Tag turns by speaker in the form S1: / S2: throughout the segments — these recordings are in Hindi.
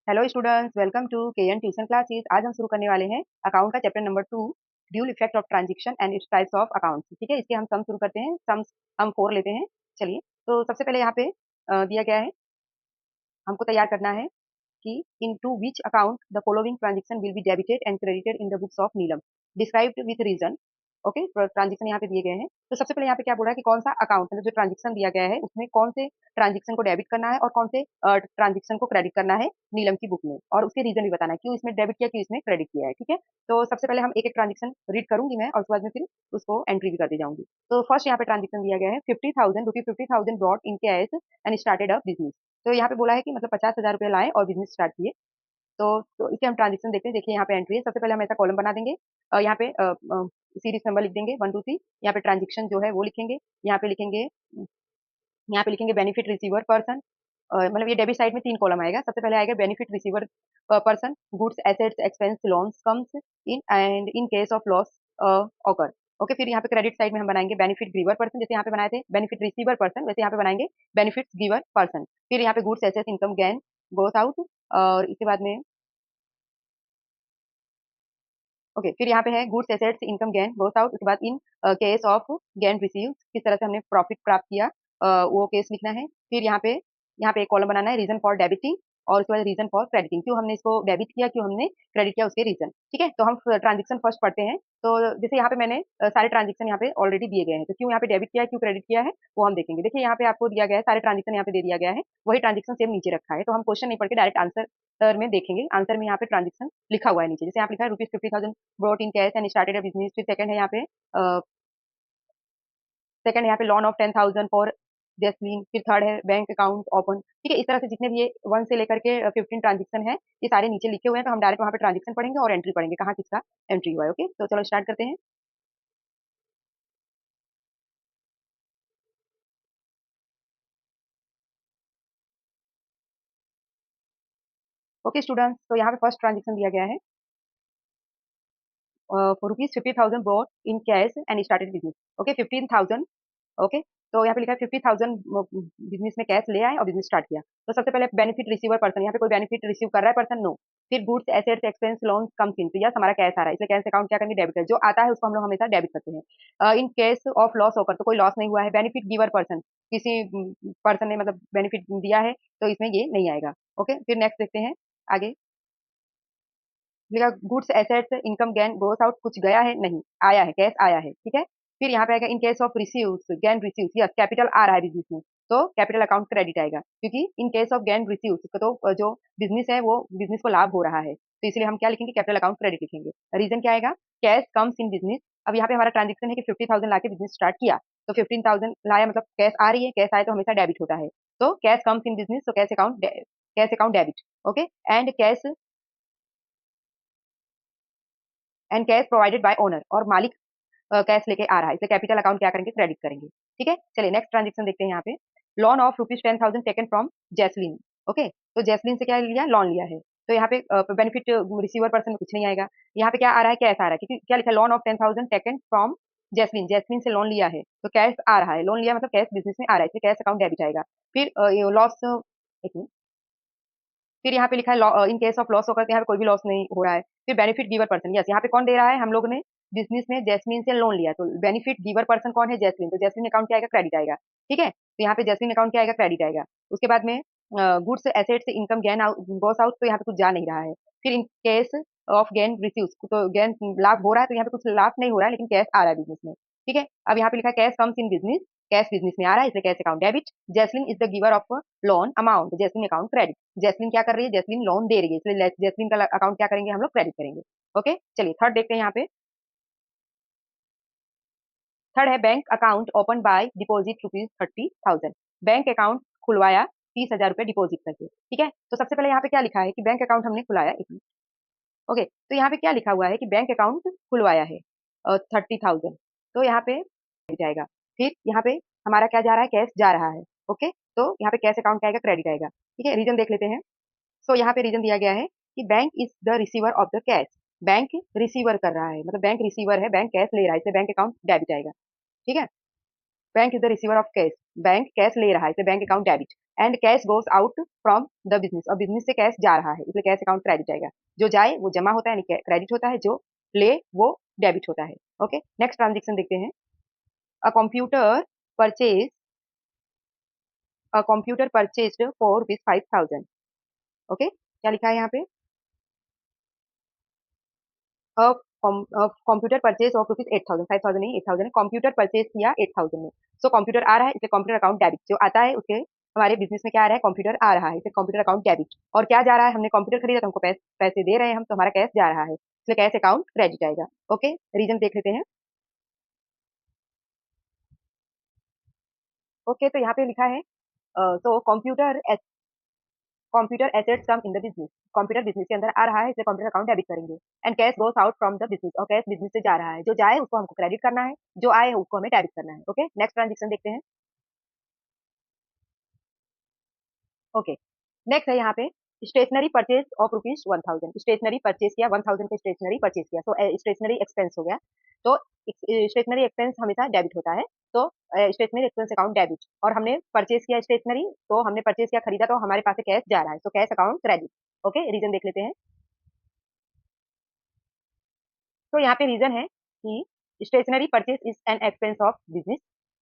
S1: Hello students, welcome to KN tuition classes. आज हम शुरू करने वाले हैं अकाउंट का chapter number 2, dual effect of transaction and its types of accounts. ठीक है, इसके हम सम शुरू करते हैं। सम्स हम 4 लेते हैं। चलिए, तो सबसे पहले यहाँ पे दिया गया है, हमको तैयार करना है कि into which account the following transaction will be debited and credited in the books of Neelam, described with reason. Okay, transaction यहाँ पे दिए गए हैं। तो सबसे पहले यहाँ पे क्या बोल रहा है कि कौन सा अकाउंट, मतलब जो ट्रांजेक्शन दिया गया है उसमें कौन से ट्रांजेक्शन को डेबिट करना है और कौन से ट्रांजेक्शन को क्रेडिट करना है नीलम की बुक में, और उसके रीजन भी बताना है, क्यों इसमें डेबिट किया, क्यों इसमें क्रेडिट किया है। ठीक है, तो सबसे पहले हम एक एक ट्रांजेक्शन रीड करूंगी मैं, और उसके बाद में फिर उसको एंट्री भी करती जाऊंगी। तो फर्स्ट यहाँ पे ट्रांजेक्शन दिया गया है 50,000 brought in cash and started a business. तो यहाँ पे बोला है कि मतलब 50,000 रुपये लाए और बिजनेस स्टार्ट किए। तो इसे हम ट्रांजेक्शन देखते हैं। देखिए यहाँ पे एंट्री है। सबसे पहले हम ऐसा कॉलम बना देंगे, यहाँ पे सीरीज नंबर लिख देंगे 1 2 3। यहाँ पे ट्रांजेक्शन जो है वो लिखेंगे। यहाँ पे लिखेंगे यहाँ पे लिखेंगे बेनिफिट रिसीवर पर्सन। मतलब ये डेबिट साइड में 3 कॉलम आएगा। सबसे पहले आएगा benefit receiver person, goods assets expense loans comes in and in case of loss occur. Okay, फिर यहाँ पे क्रेडिट साइड में हम बनाएंगे बेनिफिट गिवर पर्सन, जैसे यहाँ पे बनाए थे बेनिफिट रिसीवर पर्सन, वैसे यहाँ पे बनाएंगे बेनिफिट गिवर पर्सन। फिर यहाँ पे goods assets income gain goes out, और इसके बाद में ओके, फिर यहाँ पे है goods assets income gain goes out. उसके बाद इन केस ऑफ गेन रिसीव, किस तरह से हमने प्रॉफिट प्राप्त किया, वो केस लिखना है। फिर यहाँ पे एक कॉलम बनाना है रीजन फॉर डेबिटिंग, और उसके बाद रीजन फॉर क्रेडिटिंग, क्यों हमने इसको डेबिट किया, क्यों हमने क्रेडिट किया, उसके रीजन। ठीक है, तो हम ट्रांजेक्शन फर्स्ट पढ़ते हैं। तो जैसे यहाँ पे मैंने सारे ट्रांजेक्शन यहाँ पे ऑलरेडी दिए गए हैं, तो क्यों यहाँ पे डेबिट किया है, क्यों क्रेडिट किया है, वो हम देखेंगे। देखिए यहाँ पे आपको दिया गया है, सारे ट्रांजेक्शन यहाँ पे दे दिया गया है, वही ट्रांजेक्शन सेम नीचे रखा है। तो हम क्वेश्चन नहीं पढ़ के डायरेक्ट आंसर में देखेंगे। आंसर में यहाँ पे ट्रांजेक्शन लिखा हुआ है नीचे, जैसे यहाँ पे लिखा है ₹50,000 brought in cash and started a business. फिर सेकंड है यहाँ पे लोन ऑफ 10,000 फॉर जैस्मीन। फिर थर्ड है बैंक अकाउंट ओपन। ठीक है, इस तरह से जितने भी ये 1 से लेकर के 15 ट्रांजेक्शन है, ये सारे नीचे लिखे हुए हैं। तो हम डायरेक्ट वहाँ पे ट्रांजेक्शन पढ़ेंगे और एंट्री पढ़ेंगे, कहाँ किसका एंट्री हुआ है। ओके, तो चलो स्टार्ट करते हैं। ओके स्टूडेंट्स, तो यहाँ पे फर्स्ट ट्रांजेक्शन दिया गया है for ₹50,000 brought in cash and started business. Okay, 15,000। Okay, तो यहाँ पे लिखा है 50,000 बिजनेस में कैश ले आए और बिजनेस स्टार्ट किया। तो सबसे पहले बेनिफिट रिसीवर पर्सन, यहाँ पे कोई बेनिफिट रिसीव कर रहा है पर्सन? नो। फिर goods assets expense loan comes in, तो यस हमारा कैश आ रहा है, इसलिए कैश अकाउंट क्या करेंगे, डेबिट है। जो आता है उसको हम लोग हमेशा डेबिट करते हैं। इन केस ऑफ लॉस होकर, तो कोई लॉस नहीं हुआ है। बेनिफिट गिवर पर्सन, किसी पर्सन ने मतलब बेनिफिट दिया है, तो इसमें ये नहीं आएगा। ओके, फिर नेक्स्ट देखते हैं आगे। Goods assets income gain goes out, कुछ गया है नहीं, आया है, कैश आया है। ठीक है, फिर यहाँ पे आएगा in case of receives gain receives, yes capital आ रहा है बिजनेस में, तो कैपिटल अकाउंट क्रेडिट आएगा, क्योंकि इन केस ऑफ गेन रिसीव्स, तो जो बिजनेस है वो बिजनेस को लाभ हो रहा है, तो इसलिए हम क्या लिखेंगे, कैपिटल अकाउंट क्रेडिट लिखेंगे। रीजन क्या आएगा, कैश कम्स इन बिजनेस। अब यहाँ पे हमारा ट्रांजेक्शन है कि 50,000 लाके बिजनेस स्टार्ट किया, तो 15,000 लाया मतलब कैश आ रही है, कैश आए तो हमेशा डेबिट होता है। तो कैश कम्स इन बिजनेस, तो cash account debit. Okay, and cash provided by owner, और मालिक कैश लेके आ रहा है, इसलिए कैपिटल अकाउंट क्या करेंगे, क्रेडिट करेंगे। ठीक है, चलिए नेक्स्ट ट्रांजेक्शन देखते हैं। यहाँ पे loan of ₹10,000 taken from Jasleen. Okay, तो जैसलीन से क्या लिया, लोन लिया है। तो यहाँ पे बेनिफिट रिसीवर पर्सन में कुछ नहीं आएगा। यहाँ पे क्या आ रहा है, कैश आ रहा है, क्योंकि क्या लिखा है, loan of 10,000 taken from Jasleen, Jasleen से लोन लिया है, तो कैश आ रहा है, लोन लिया मतलब कैश बिजनेस में आ रहा है, इसलिए कैश अकाउंट डेबिट आएगा। फिर लॉस, एक मिनट, फिर यहाँ पे लिखा है इन केस ऑफ लॉस होकर के, यहाँ पे कोई भी लॉस नहीं हो रहा है। फिर बेनिफिट गिवर पर्सन, यस यहाँ पे कौन दे रहा है, हम लोग ने बिजनेस में जैस्मीन से लोन लिया, तो बेनिफिट गिवर पर्सन कौन है, जैस्मीन, तो जैस्मीन अकाउंट क्या आएगा, क्रेडिट आएगा। ठीक है, तो यहाँ पे जैस्मीन अकाउंट क्या आएगा, क्रेडिट आएगा। उसके बाद में गुड्स एसेट से इनकम गेन गोस आउट, तो यहाँ पे कुछ जा नहीं रहा है। फिर इन केस ऑफ गेन रिसीव, तो गेन लाभ हो रहा है, तो यहाँ पे कुछ लाभ नहीं हो रहा है, लेकिन कैश आ रहा है बिजनेस में। ठीक है, अब यहाँ पे लिखा है cash comes in business, cash business में आ रहा है, इसलिए cash account debit. Jasmine is the giver of loan amount, Jasmine account credit. Jasmine क्या कर रही है, जैस्मिन लोन दे रही है, इसलिए जैस्मिन का अकाउंट क्या करेंगे, हम लोग क्रेडिट करेंगे। ओके, चलिए थर्ड देखते हैं। यहाँ पे थर्ड है bank account open by deposit ₹30,000, bank account खुलवाया 30,000 रुपए डिपॉजिट करके। ठीक है, तो सबसे पहले यहाँ पे क्या लिखा है कि बैंक अकाउंट हमने खुलाया, एक मिनट। ओके, तो यहाँ पे क्या लिखा हुआ है कि बैंक अकाउंट खुलवाया है 30,000, तो यहाँ पे जाएगा। फिर यहाँ पे हमारा क्या जा रहा है, कैश जा रहा है। ओके, तो यहाँ पे कैश अकाउंट क्या आएगा, क्रेडिट आएगा। ठीक है, रीजन देख लेते हैं। सो यहाँ पे रीजन दिया गया है कि bank is the receiver of the cash, bank receiver कर रहा है, मतलब बैंक रिसीवर है, बैंक कैश ले रहा है, इसलिए बैंक अकाउंट डेबिट आएगा। ठीक है, bank is the receiver of cash, bank cash ले रहा है, इसलिए bank account debit. And cash goes out from the business, और बिजनेस से कैश जा रहा है, इसलिए कैश अकाउंट क्रेडिट जाएगा। जो जाए वो जमा होता है, यानी क्रेडिट होता है, जो ले वो डेबिट होता है। ओके, नेक्स्ट ट्रांजेक्शन देखते हैं। A computer purchase, a computer purchased for rupees 5,000। Okay, क्या लिखा है यहाँ पे? A computer purchase of rupees 8,000, 5,000 नहीं 8,000 है, कंप्यूटर परचेज किया 8,000 में। सो कंप्यूटर आ रहा है, इसलिए कंप्यूटर अकाउंट डेबिट। जो आता है उसके हमारे बिजनेस में क्या आ रहा है? कंप्यूटर आ रहा है, इसलिए कंप्यूटर अकाउंट डेबिट। और क्या जा रहा है? हमने कंप्यूटर खरीदा तो हमको पैसे दे रहे हैं हम, तो हमारा कैश जा रहा है, इसलिए कैश अकाउंट क्रेडिट आएगा। ओके, रीजन देख लेते हैं। ओके, तो यहाँ पे लिखा है तो computer assets come in the business, computer business के अंदर आ रहा है, इसलिए कंप्यूटर अकाउंट डेबिट करेंगे। And cash goes out from the business, और कैश बिजनेस से जा रहा है, जो जाए उसको हमको क्रेडिट करना है, जो आए उसको हमें डेबिट करना है। ओके, नेक्स्ट ट्रांजेक्शन देखते हैं। ओके, नेक्स्ट है यहाँ पे stationery purchase of rupees 1,000, stationery purchase किया 1,000 का, स्टेशनरी परचेज किया, तो स्टेशनरी एक्सपेंस हो गया। तो स्टेशनरी एक्सपेंस हमेशा डेबिट होता है, तो स्टेशनरी एक्सपेंस अकाउंट डेबिट। और हमने परचेज किया स्टेशनरी, तो हमने परचेज किया, खरीदा, तो हमारे पास से कैश जा रहा है, तो cash account credit. Okay, reason देख लेते हैं। तो यहाँ पे रीजन है कि stationery purchase is an expense of business,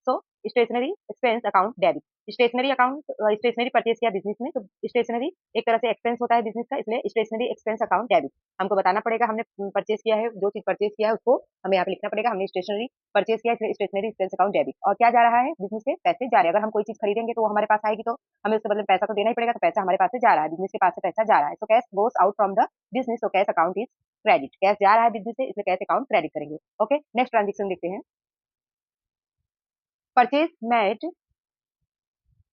S1: so stationery expense account debit. Stationery account, stationery purchase किया बिजनेस में, तो स्टेशनरी एक तरह से एक्सपेंस होता है बिजनेस का, इसलिए स्टेशनरी एक्सपेंस अकाउंट डेबिट। हमको बताना पड़ेगा हमने परचेज किया है, जो चीज परचेज किया है उसको हमें यहाँ पे लिखना पड़ेगा, हमने स्टेशनरी परचेज किया, इसलिए स्टेशनरी एक्सपेंस अकाउंट डेबिट। और क्या जा रहा है? बिजनेस से पैसे जा रहे हैं। अगर हम कोई चीज खरीदेंगे तो वो हमारे पास आएगी, तो हमें उसके बदले पैसा तो देना ही पड़ेगा, तो पैसा हमारे पास से जा रहा है, बिजनेस के पास से पैसा जा रहा है, तो cash goes out from the business, तो cash account is credit. Cash जा रहा है बिजनेस से, इसलिए कैश अकाउंट क्रेडिट करेंगे। ओके, नेक्स्ट ट्रांजेक्शन देखते हैं। Purchase made,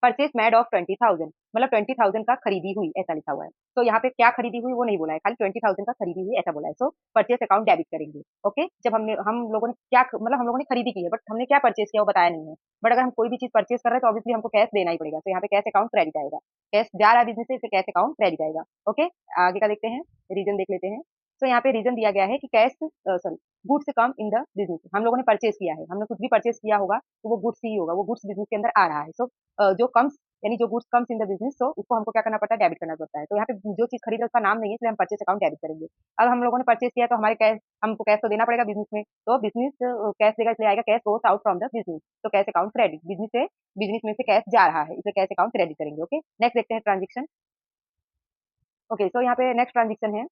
S1: purchase made of 20,000, मतलब 20,000 का खरीदी हुई, ऐसा लिखा हुआ है। तो यहाँ पे क्या खरीदी हुई वो नहीं बोला है, खाली 20,000 का खरीदी हुई ऐसा बोला है। सो परचेज अकाउंट डेबिट करेंगे। ओके, जब हम लोगों ने क्या मतलब हम लोगों ने खरीदी की है, बट हमने क्या परचेज किया वो बताया नहीं है। बट अगर हम कोई भी चीज परचेज कर रहे हैं तो ऑब्वियसली हमको कैश देना ही पड़ेगा, तो यहाँ पे कैश अकाउंट क्रेडिट आएगा। कैश जा रहा है बिजनेस से, इसलिए कैश अकाउंट क्रेडिट आएगा। ओके, आगे का देखते हैं, रीजन देख लेते हैं। तो यहाँ पे रीजन दिया गया है कि cash, sorry, goods come in the business, हम लोगों ने परचेज किया है, हमने कुछ भी परचेज किया होगा तो वो गुड्स ही होगा, वो गुड्स बिजनेस के अंदर आ रहा है। सो जो कम्स, यानी जो goods comes in the business, तो उसको हमको क्या करना पड़ता है? डेबिट करना पड़ता है। तो यहाँ पे जो चीज खरीद रहे उसका नाम नहीं है, इसलिए हम परचेज अकाउंट डेबिट करेंगे। अब हम लोगों ने परचेज किया तो हमारे कैश, हमको कैश तो देना पड़ेगा बिजनेस में, तो बिजनेस कैश देगा, इसलिए आएगा cash goes out from the business, तो कैश अकाउंट क्रेडिट। बिजनेस में से कैश जा रहा है, इसलिए कैश अकाउंट क्रेडिट करेंगे। ओके, नेक्स्ट देखते हैं ट्रांजेक्शन। ओके, तो यहाँ पे नेक्स्ट ट्रांजेक्शन है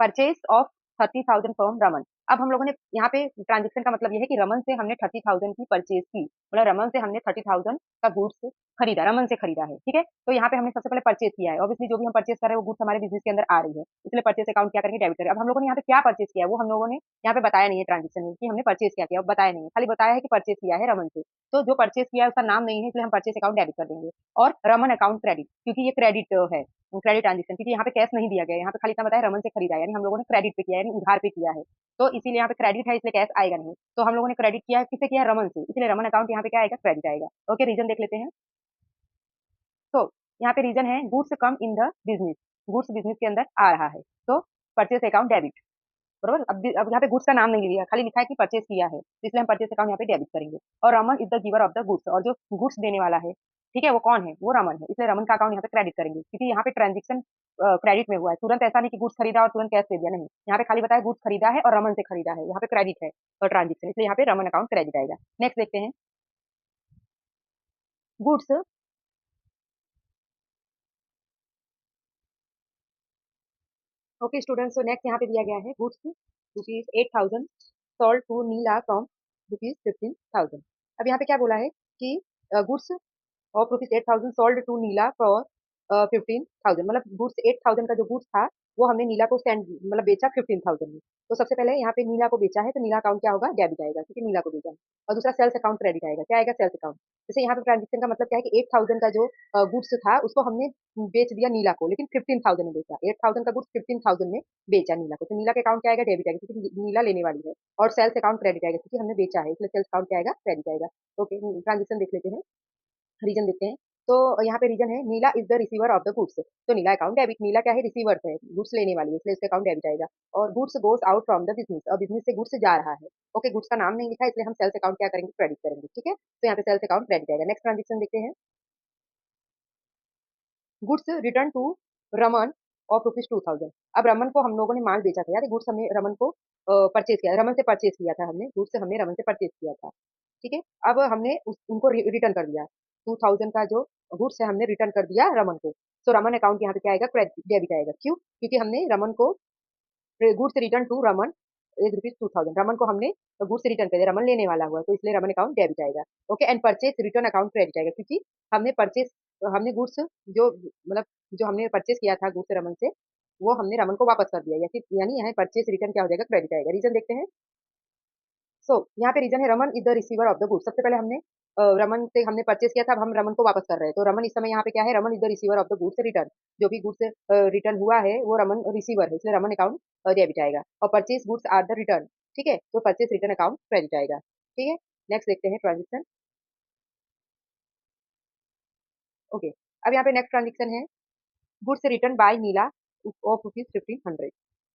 S1: परचेज ऑफ 30,000 फ्रॉम रमन। अब हम लोगों ने यहाँ पे ट्रांजेक्शन का मतलब ये है कि रमन से हमने 30,000 की परचेज की, मतलब रमन से हमने 30,000 का गुड्स खरीदा, रमन से खरीदा है। ठीक है, तो यहाँ पे हमने सबसे पहले परचेज किया है, ऑब्वियसली जो भी हम परचेज कर रहे हैं वो गुड्स हमारे बिजनेस के अंदर आ रही है, इसलिए परचेज अकाउंट क्या करेंगे? डेबिट करेंगे। अब हम लोगों ने यहाँ पे क्या परचेज किया है वो हम लोगों ने यहाँ पे बताया नहीं है ट्रांजेक्शन में कि हमने परचेज क्या किया, बताया नहीं है, खाली बताया है कि परचेज किया है रमन से। तो जो परचेज किया है उसका नाम नहीं है, इसलिए हम परचेज अकाउंट डेबिट कर देंगे। और रमन अकाउंट क्रेडिट, क्योंकि ये क्रेडिट है, क्रेडिट ट्रांजेक्शन, क्योंकि यहाँ पे कैश नहीं दिया गया है, यहाँ पे खाली इतना बताया रमन से खरीदा है, यानी हम लोगों ने क्रेडिट पे किया है, यानी उधार पे किया है। तो इसीलिए यहाँ पे क्रेडिट है, इसलिए कैश आएगा नहीं। तो हम लोगों ने क्रेडिट किया है, किससे किया है? रमन से, इसलिए रमन अकाउंट यहाँ पे क्या आएगा? क्रेडिट आएगा। ओके, रीजन देख लेते हैं। तो यहाँ पे रीजन है goods come in the business, goods business के अंदर आ रहा है, तो परचेस अकाउंट डेबिट। बरोबर, अब यहाँ पे गुड्स का नाम नहीं लिया, खाली लिखा है कि परचेस किया है, तो इसलिए हम परचेस अकाउंट यहाँ पे डेबिट करेंगे। और Raman is the giver of the goods, और जो गुड्स देने वाला है, ठीक है, वो कौन है? वो रमन है, इसलिए रमन का अकाउंट यहाँ पे क्रेडिट करेंगे, क्योंकि यहाँ पे ट्रांजेक्शन क्रेडिट में हुआ है, तुरंत ऐसा नहीं कि गुड्स खरीदा और तुरंत कैश दे दिया, नहीं, यहाँ पे खाली बताया गुड्स खरीदा है और रमन से खरीदा है, यहाँ पे क्रेडिट है और ट्रांजेक्शन, इसलिए यहाँ पे रमन अकाउंट क्रेडिट आएगा। नेक्स्ट देखते हैं, गुड्स। ओके स्टूडेंट्स, तो नेक्स्ट यहाँ पे दिया गया है goods rupees 8,000 sold to Neela from rupees 15,000। अब यहाँ पे क्या बोला है कि goods of rupees 8,000 sold to Neela for 15,000, मतलब गुड्स 8,000 का जो गुड्स था वो हमने नीला को सेंड मतलब बेचा 15,000 में। तो सबसे पहले यहाँ पे नीला को बेचा है, तो नीला अकाउंट क्या होगा? डेबिट आएगा, क्योंकि नीला को बेचा है। और दूसरा सेल्स अकाउंट क्रेडिट आएगा, क्या आएगा? Sales account. जैसे यहाँ पे ट्रांजेक्शन का मतलब क्या है कि 8,000 का जो गुड्स था उसको हमने बेच दिया नीला को, लेकिन 15,000 में बेचा, 8,000 का गुड्स 15,000 में बेचा नीला को, तो नीला के अकाउंट क्या आएगा? डेबिट आएगा, क्योंकि नीला लेने वाली है। और सेल्स अकाउंट क्रेडिट आएगा, क्योंकि हमने बेचा है, इसलिए सेल्स अकाउंट क्या आएगा? क्रेडिट आएगा। ओके, ट्रांजेक्शन देख लेते हैं, रीजन देखते हैं। तो यहाँ पे रीजन है Neela is the receiver of the goods. तो नीला अकाउंट डेबिट, नीला क्या है, रिसीवर है, गुड्स लेने वाली है, इसलिए इसका अकाउंट डेबिट आएगा। और goods goes out from the business, और बिजनेस से गुड्स जा रहा है। ओके, गुड्स का नाम नहीं लिखा है, इसलिए हम सेल्स अकाउंट क्या करेंगे, क्रेडिट करेंगे। ठीक है, तो यहाँ पे सेल्स अकाउंट क्रेडिट आएगा। नेक्स्ट ट्रांजेक्शन देखते हैं। Goods return to Raman of ₹2000। अब रमन को हम लोगों ने माल बेचा था यार, गुड्स हमने रमन को परचेज किया, रमन से परचेज किया था हमने, गुड्स हमने रमन से परचेज किया था। ठीक है, अब हमने उनको रिटर्न कर दिया, 2000 का जो गुड्स है हमने रिटर्न कर दिया रमन को। तो रमन अकाउंट यहाँ पे क्या आएगा, क्रेडिट डेबिट आएगा। क्यों? क्योंकि हमने रमन को goods return to Raman is ₹2000, Raman को हमने गुड्स रिटर्न कर दिया, रमन लेने वाला हुआ, तो इसलिए रमन अकाउंट डेबिट आएगा। Okay, and purchase return account credit आएगा, क्योंकि हमने परचेज, हमने गुड्स जो मतलब जो हमने परचेज किया था गुड्स रमन से, वो हमने रमन को वापस कर दिया, या फिर यानी यहाँ परचेज रिटर्न क्या हो जाएगा, क्रेडिट आएगा। रीजन देखते हैं। सो यहाँ पे रीजन है Raman is the receiver of the goods. सबसे पहले हमने रमन से हमने परचेज किया था, अब हम रमन को वापस कर रहे हैं, तो रमन इस समय यहाँ पे क्या है, Raman is the receiver of the goods return. जो भी गुड्स रिटर्न हुआ है वो रमन रिसीवर है, इसलिए रमन अकाउंट डेबिट आएगा। और purchase goods are the return, ठीक है, तो परचेज रिटर्न अकाउंट क्रेडिट आएगा। ठीक है, नेक्स्ट देखते हैं ट्रांजेक्शन। ओके, अब यहाँ पे नेक्स्ट ट्रांजेक्शन है goods return by Neela of ₹1500।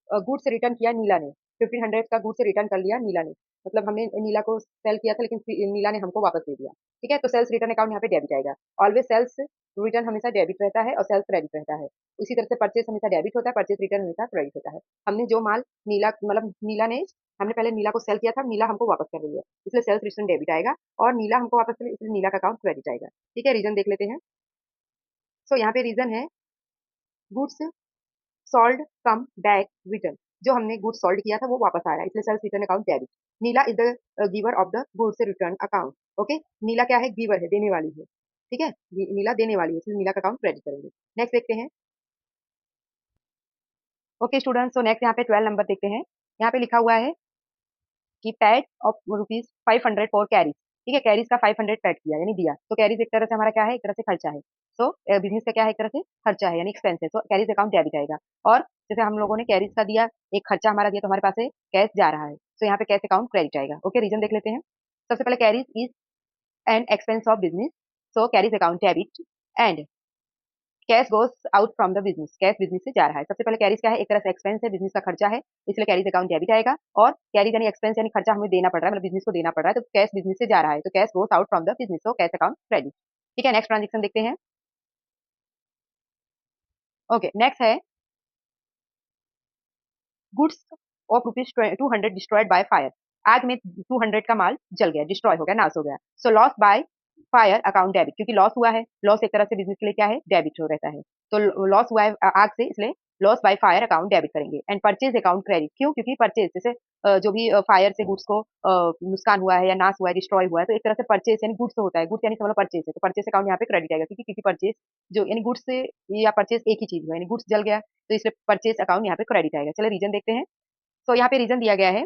S1: Goods return किया नीला ने, 1500 का गुड्स रिटर्न कर लिया नीला ने, मतलब हमने नीला को सेल किया था, लेकिन नीला ने हमको वापस दे दिया। ठीक है, तो सेल्स रिटर्न अकाउंट यहाँ पे डेबिट आएगा। ऑलवेज सेल्स रिटर्न हमेशा डेबिट रहता है और सेल्स क्रेडिट रहता है। उसी तरह से परचेज हमेशा डेबिट होता है, परचेज रिटर्न हमेशा क्रेडिट होता है। हमने जो माल नीला मतलब नीला ने, हमने पहले नीला को सेल किया था, नीला हमको वापस कर दिया, इसलिए सेल्स रिटर्न डेबिट आएगा, और नीला हमको वापस कर, इसलिए नीला का अकाउंट क्रेडिट आएगा। ठीक है, रीजन देख लेते हैं। सो यहाँ पे रीजन है goods sold come back return. जो हमने गुड्स सोल्ड किया था वो वापस आ रहा है, इसलिए sales return account debit. Neela is the giver of the goods return account. Okay, Neela क्या है, गिवर है, देने वाली है। ठीक है, नीला देने वाली है, इसलिए नीला का अकाउंट क्रेडिट करेंगे। नेक्स्ट देखते हैं। ओके स्टूडेंट्स, तो नेक्स्ट यहाँ पे 12 नंबर देखते हैं। यहाँ पे लिखा हुआ है कि पैड ऑफ ₹500 फॉर कैरीज। ठीक है, कैरीज का 500 पैड किया यानी दिया, तो कैरीज एक तरह से हमारा क्या है, एक तरह से खर्चा है। तो बिजनेस का क्या है, एक तरह से खर्चा है यानी एक्सपेंस है, तो कैरीज अकाउंट डेबिट आएगा। और जैसे हम लोगों ने कैरीज का दिया, एक खर्चा हमारा दिया, तो हमारे पास से कैश जा रहा है, तो यहाँ पे कैश अकाउंट क्रेडिट आएगा। ओके, रीजन देख लेते हैं। सबसे पहले carries is an expense of business, so carries account debit, and cash goes out from the business, cash business से जा रहा है। सबसे पहले कैरीज क्या है, एक तरह से एक्सपेंस है, बिजनेस का खर्चा है, इसलिए कैरीज अकाउंट डेबिट आएगा। और कैरीज यानी एक्सपेंस यानी खर्चा हमें देना पड़ रहा है, मतलब बिजनेस को देना पड़ रहा है, तो कैश बिजनेस से जा रहा है, तो cash goes out from the business, तो कैश अकाउंट क्रेडिट। ठीक है, नेक्स्ट ट्रांजेक्शन देखते हैं। ओके, नेक्स्ट है goods of ₹200 destroyed by fire. आग में 200 का माल जल गया, डिस्ट्रॉय हो गया, नाश हो गया। So loss by fire account debit, क्योंकि लॉस हुआ है, लॉस एक तरह से बिजनेस के लिए क्या है, डेबिट हो रहता है। तो लॉस हुआ है आग से, इसलिए loss by fire account debit करेंगे। एंड परचेज अकाउंट क्रेडिट, क्यों? क्योंकि परचेज जैसे जो भी फायर से गुड्स को नुकसान हुआ है या नाश हुआ है, डिस्ट्रॉय हुआ है, तो एक तरह से परचेज यानी गुड्स होता है, गुड्स यानी समझ लो परचेज है, तो परचेज अकाउंट यहाँ पे क्रेडिट आएगा, क्योंकि परचेज जो यानी गुड्स से या परचेज एक ही चीज हुआ, यानी गुड्स जल गया, तो इसलिए परचेज अकाउंट यहाँ पे क्रेडिट आएगा। चलिए रीजन देखते हैं। तो यहाँ पे रीजन दिया गया है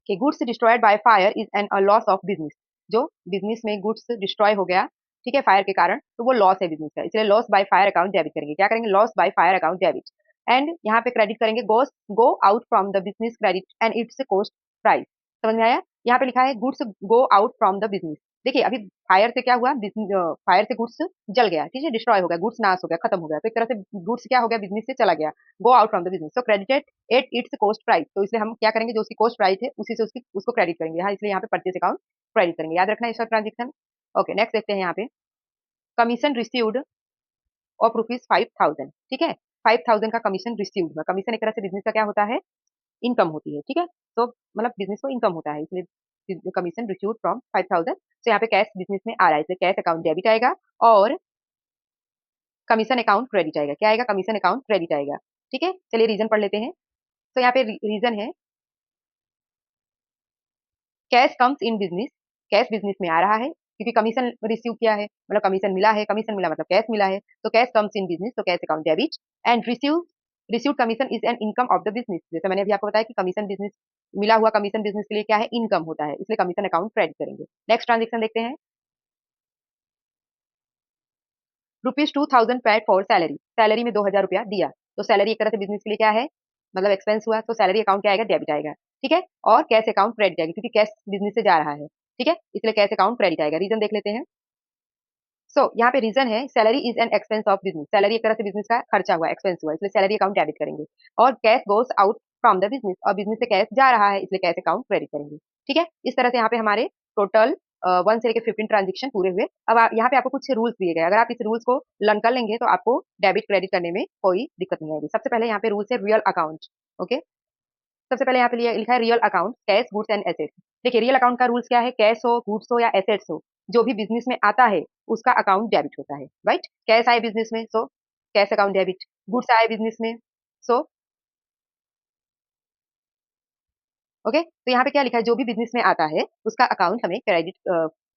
S1: कि goods destroyed by fire is an loss of business. जो बिजनेस में गुड्स डिस्ट्रॉय हो गया, ठीक है, फायर के कारण, तो वो लॉस है बिजनेस का, इसलिए loss by fire account debit करेंगे। क्या करेंगे, loss by fire account debit. And यहाँ पे क्रेडिट करेंगे goes go out from the business credit and its cost price. समझ में आया? यहाँ पे लिखा है goods go out from the business. देखिए अभी फायर से क्या हुआ, फायर से गुड्स जल गया, ठीक है, डिस्ट्रॉय हो गया, गुड्स नाश हो गया, खत्म हो गया, तो एक तरह से गुड्स क्या हो गया, बिजनेस से चला गया, go out from the business, तो credited at its cost price. तो इसलिए हम क्या करेंगे, जो उसकी कॉस्ट प्राइस है उसी से उसकी उसको क्रेडिट करेंगे यहाँ, इसलिए यहाँ पे परचेज अकाउंट क्रेडिट करेंगे। याद रखना इसका ट्रांजेक्शन। ओके, नेक्स्ट देखते हैं यहाँ पे कमीशन रिसीव्ड ऑफ ₹5000। ठीक है, 5000 का कमीशन रिसीव्ड हुआ। कमीशन एक तरह से बिजनेस का क्या होता है, इनकम होती है। ठीक है, तो मतलब बिजनेस को इनकम होता है, इसलिए कमीशन रिसीव्ड फ्रॉम 5000। तो यहाँ पे कैश बिजनेस में आ रहा है, इसलिए कैश अकाउंट डेबिट आएगा और कमीशन अकाउंट क्रेडिट आएगा। क्या आएगा, कमीशन अकाउंट क्रेडिट आएगा। ठीक है, चलिए रीजन पढ़ लेते हैं। तो यहाँ पे रीजन है cash comes in business, cash business में आ रहा है, क्योंकि कमीशन रिसीव किया है, मतलब कमीशन मिला है, कमीशन मिला मतलब कैश मिला है, तो कैश कम्स इन बिजनेस, तो cash account debit. And receive commission is an income of the business. जैसे मैंने अभी आपको बताया कि कमीशन बिजनेस, मिला हुआ कमीशन बिजनेस के लिए क्या है, इनकम होता है, इसलिए कमीशन अकाउंट क्रेडिट करेंगे। नेक्स्ट ट्रांजेक्शन देखते हैं। ₹2000 पेड फॉर सैलरी, सैलरी में 2000 रुपया दिया, तो सैलरी एक तरह से बिजनेस के लिए क्या है, मतलब एक्सपेंस हुआ, तो सैलरी अकाउंट क्या आएगा, डेबिट आएगा। ठीक है, और कैश अकाउंट क्रेडिट आएगा, क्योंकि कैश बिजनेस से जा रहा है। ठीक है, इसलिए कैश अकाउंट क्रेडिट आएगा। रीजन देख लेते हैं। यहाँ पे रीजन है salary is an expense of business, salary एक तरह से बिजनेस का खर्चा हुआ, एक्सपेंस हुआ, इसलिए सैलरी अकाउंट डेबिट करेंगे। और cash goes out from the business, और बिजनेस से कैश जा रहा है इसलिए कैश अकाउंट क्रेडिट करेंगे। ठीक है, इस तरह से यहाँ पे हमारे टोटल 1 से लेकर 15 ट्रांजेक्शन पूरे हुए। अब यहाँ पे आपको कुछ रूल्स दिए गए, अगर आप इस रूल्स को लर्न कर लेंगे तो आपको डेबिट क्रेडिट करने में कोई दिक्कत नहीं आएगी। सबसे पहले यहाँ पे रूल्स है रियल अकाउंट। ओके, सबसे पहले यहाँ पे लिखा है real account cash goods and assets. देखिए रियल अकाउंट का रूल्स क्या है, कैश हो, गुड्स हो या एसेट्स हो, जो भी बिजनेस में आता है उसका अकाउंट डेबिट होता है, राइट। कैश आए बिजनेस में so cash account debit, goods आए बिजनेस में सो ओके। तो यहाँ पे क्या लिखा है, जो भी बिजनेस में आता है उसका अकाउंट हमें क्रेडिट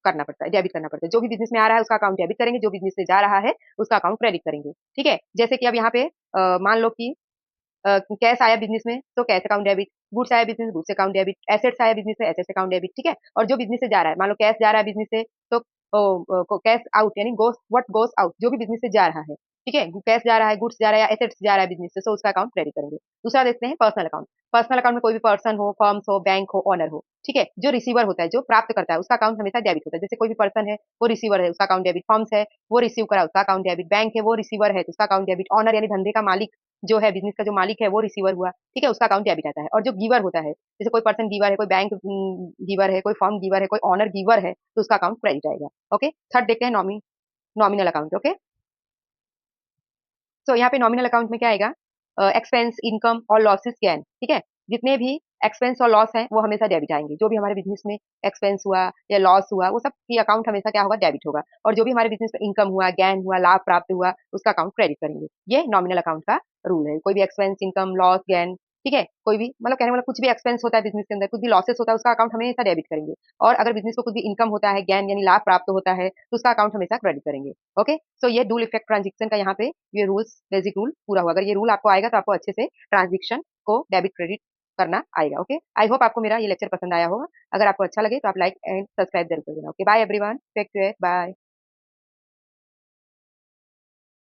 S1: करना पड़ता है, डेबिट करना पड़ता है। जो भी बिजनेस में आ रहा है उसका अकाउंट डेबिट करेंगे, जो बिजनेस से जा रहा है उसका अकाउंट क्रेडिट करेंगे। ठीक है, जैसे कि अब यहाँ पे मान लो कि कैश आया बिजनेस में तो कैश अकाउंट डेबिट, गुड्स आया business goods account debit, assets आया बिजनेस में एसेट्स अकाउंट डेबिट। ठीक है, और जो बिजनेस से जा रहा है, मान लो कैश जा रहा है बिजनेस से तो कैश आउट यानी गोस व्हाट गोस आउट, जो भी बिजनेस से जा रहा है। ठीक है, कैश जा रहा है, गुड्स जा रहा है या एसेट्स जा रहा है बिजनेस से, तो उसका अकाउंट क्रेडिट करेंगे। दूसरा देखते हैं पर्सनल अकाउंट। पर्सनल अकाउंट में कोई भी पर्सन हो, फर्म्स हो, बैंक हो, ओनर हो, ठीक है, जो रिसीवर होता है, जो प्राप्त करता है उसका अकाउंट हमेशा डेबिट होता है। जैसे कोई भी पर्सन है वो रिसीवर है, उसका अकाउंट डेबिट, फर्म्स है वो रिसीव करा उसका अकाउंट डेबिट, बैंक है वो रिसीवर है तो उसका अकाउंट डेबिट, ओनर यानी धंधे का मालिक जो है, बिजनेस का जो मालिक है वो रिसीवर हुआ। ठीक है, उसका अकाउंट डेबिट आता है। और जो गिवर होता है, जैसे कोई पर्सन गिवर है, कोई बैंक गिवर है, कोई फर्म गिवर है, कोई ओनर गिवर है तो उसका अकाउंट क्रेडिट आएगा। ओके, थर्ड देखते हैं नॉमिनल अकाउंट। ओके, सो यहाँ पे नॉमिनल अकाउंट में क्या आएगा, एक्सपेंस, इनकम और लॉसेस गेन। ठीक है, जितने भी एक्सपेंस और लॉस हैं वो हमेशा डेबिट आएंगे। जो भी हमारे बिजनेस में एक्सपेंस हुआ या लॉस हुआ वो सब की अकाउंट हमेशा क्या होगा, डेबिट होगा। और जो भी हमारे बिजनेस में इनकम हुआ, गेन हुआ, लाभ प्राप्त हुआ, उसका अकाउंट क्रेडिट करेंगे। ये नॉमिनल अकाउंट का रूल है। कोई भी एक्सपेंस, इनकम, लॉस, गेन, ठीक है, कोई भी मतलब कहने वाला कुछ भी एक्सपेंस होता है बिजनेस के अंदर, कुछ भी लॉसेस होता है, उसका अकाउंट हमेशा डेबिट करेंगे। और अगर बिजनेस को कुछ भी इनकम होता है, ज्ञान यानी लाभ प्राप्त होता है, तो उसका अकाउंट हमेशा क्रेडिट करेंगे। ओके, सो ये डुअल इफेक्ट ट्रांजेक्शन का यहाँ पे ये रूल्स, बेसिक रूल पूरा हुआ। अगर ये रूल आपको आएगा तो आपको अच्छे से ट्रांजेक्शन को डेबिट क्रेडिट करना आएगा। ओके, आई होप आपको मेरा ये लेक्चर पसंद आया होगा। अगर आपको अच्छा लगे तो आप लाइक एंड सब्सक्राइब जरूर कर देना। Okay, bye everyone, take care, bye.